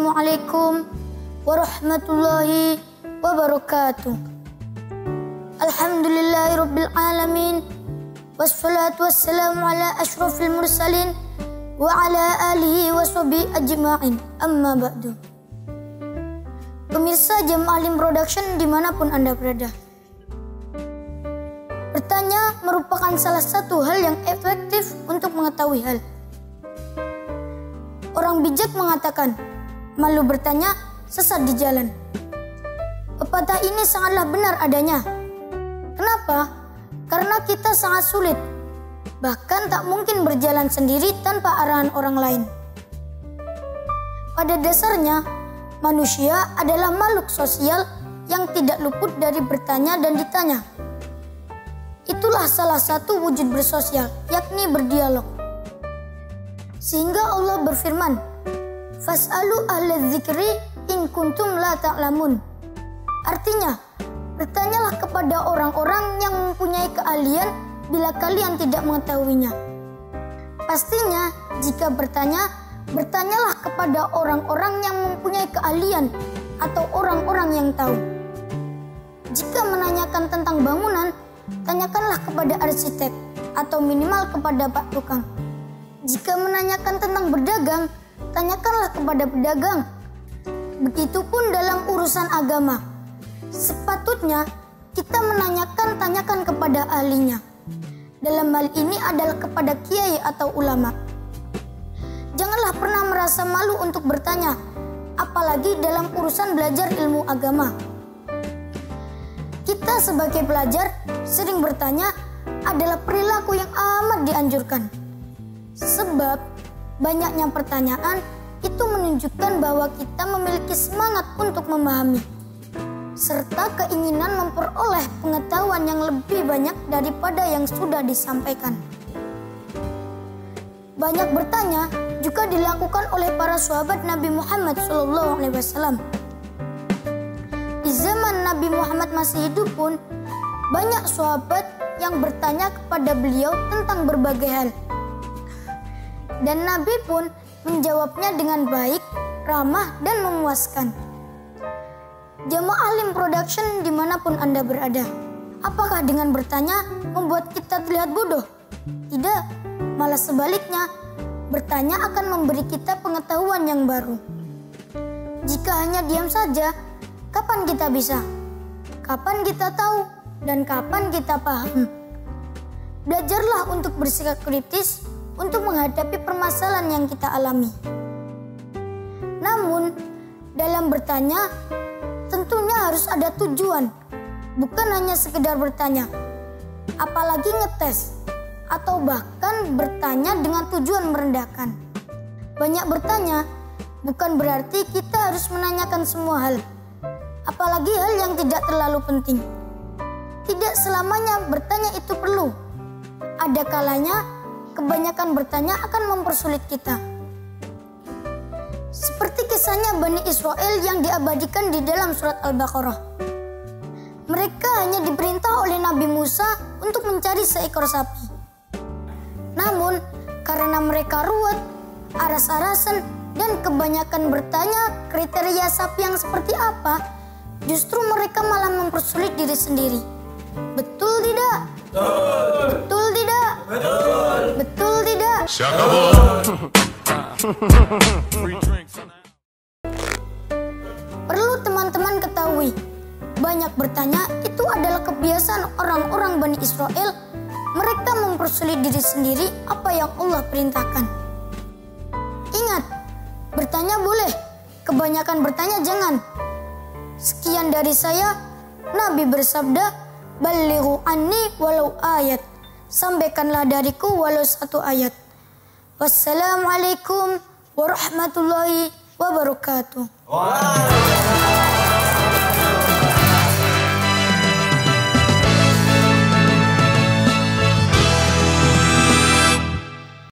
Assalamualaikum warahmatullahi wabarakatuh. Alhamdulillahirabbil alamin. Wassalatu wassalamu ala asyrafil mursalin wa ala alihi washabihi ajma'in. Amma ba'du. Pemirsa Jamaah Alim Production dimanapun Anda berada, bertanya merupakan salah satu hal yang efektif untuk mengetahui hal. Orang bijak mengatakan, malu bertanya, sesat di jalan. Pepatah ini sangatlah benar adanya. Kenapa? Karena kita sangat sulit, bahkan tak mungkin berjalan sendiri tanpa arahan orang lain. Pada dasarnya, manusia adalah makhluk sosial yang tidak luput dari bertanya dan ditanya. Itulah salah satu wujud bersosial, yakni berdialog. Sehingga Allah berfirman, "Fas'alu ahla dzikri in kuntum la ta'lamun." Artinya, bertanyalah kepada orang-orang yang mempunyai keahlian bila kalian tidak mengetahuinya. Pastinya, jika bertanya, bertanyalah kepada orang-orang yang mempunyai keahlian atau orang-orang yang tahu. Jika menanyakan tentang bangunan, tanyakanlah kepada arsitek atau minimal kepada pak tukang. Jika menanyakan tentang berdagang, tanyakanlah kepada pedagang. Begitupun dalam urusan agama. Sepatutnya kita tanyakan kepada ahlinya. Dalam hal ini adalah kepada kiai atau ulama. Janganlah pernah merasa malu untuk bertanya, apalagi dalam urusan belajar ilmu agama. Kita sebagai pelajar sering bertanya adalah perilaku yang amat dianjurkan. Sebab banyaknya pertanyaan itu menunjukkan bahwa kita memiliki semangat untuk memahami, serta keinginan memperoleh pengetahuan yang lebih banyak daripada yang sudah disampaikan. Banyak bertanya juga dilakukan oleh para sahabat Nabi Muhammad SAW. Di zaman Nabi Muhammad masih hidup pun, banyak sahabat yang bertanya kepada beliau tentang berbagai hal. Dan Nabi pun menjawabnya dengan baik, ramah, dan memuaskan. Jamaah Alim Production dimanapun Anda berada, apakah dengan bertanya membuat kita terlihat bodoh? Tidak, malah sebaliknya, bertanya akan memberi kita pengetahuan yang baru. Jika hanya diam saja, kapan kita bisa? Kapan kita tahu? Dan kapan kita paham? Belajarlah untuk bersikap kritis untuk menghadapi permasalahan yang kita alami. Namun, dalam bertanya, tentunya harus ada tujuan, bukan hanya sekedar bertanya, apalagi ngetes, atau bahkan bertanya dengan tujuan merendahkan. Banyak bertanya bukan berarti kita harus menanyakan semua hal, apalagi hal yang tidak terlalu penting. Tidak selamanya bertanya itu perlu. Ada kalanya kebanyakan bertanya akan mempersulit kita. Seperti kisahnya Bani Israel yang diabadikan di dalam surat Al-Baqarah. Mereka hanya diperintah oleh Nabi Musa untuk mencari seekor sapi. Namun, karena mereka ruwet, aras-arasan, dan kebanyakan bertanya kriteria sapi yang seperti apa, justru mereka malah mempersulit diri sendiri. Betul tidak? Betul. Betul tidak? Betul. Betul tidak? Perlu teman-teman ketahui, banyak bertanya itu adalah kebiasaan orang-orang Bani Israel. Mereka mempersulit diri sendiri apa yang Allah perintahkan. Ingat, bertanya boleh, kebanyakan bertanya jangan. Sekian dari saya, Nabi bersabda, "Ballighu anni walau ayat." Sampaikanlah dariku walau satu ayat. Wassalamualaikum warahmatullahi wabarakatuh.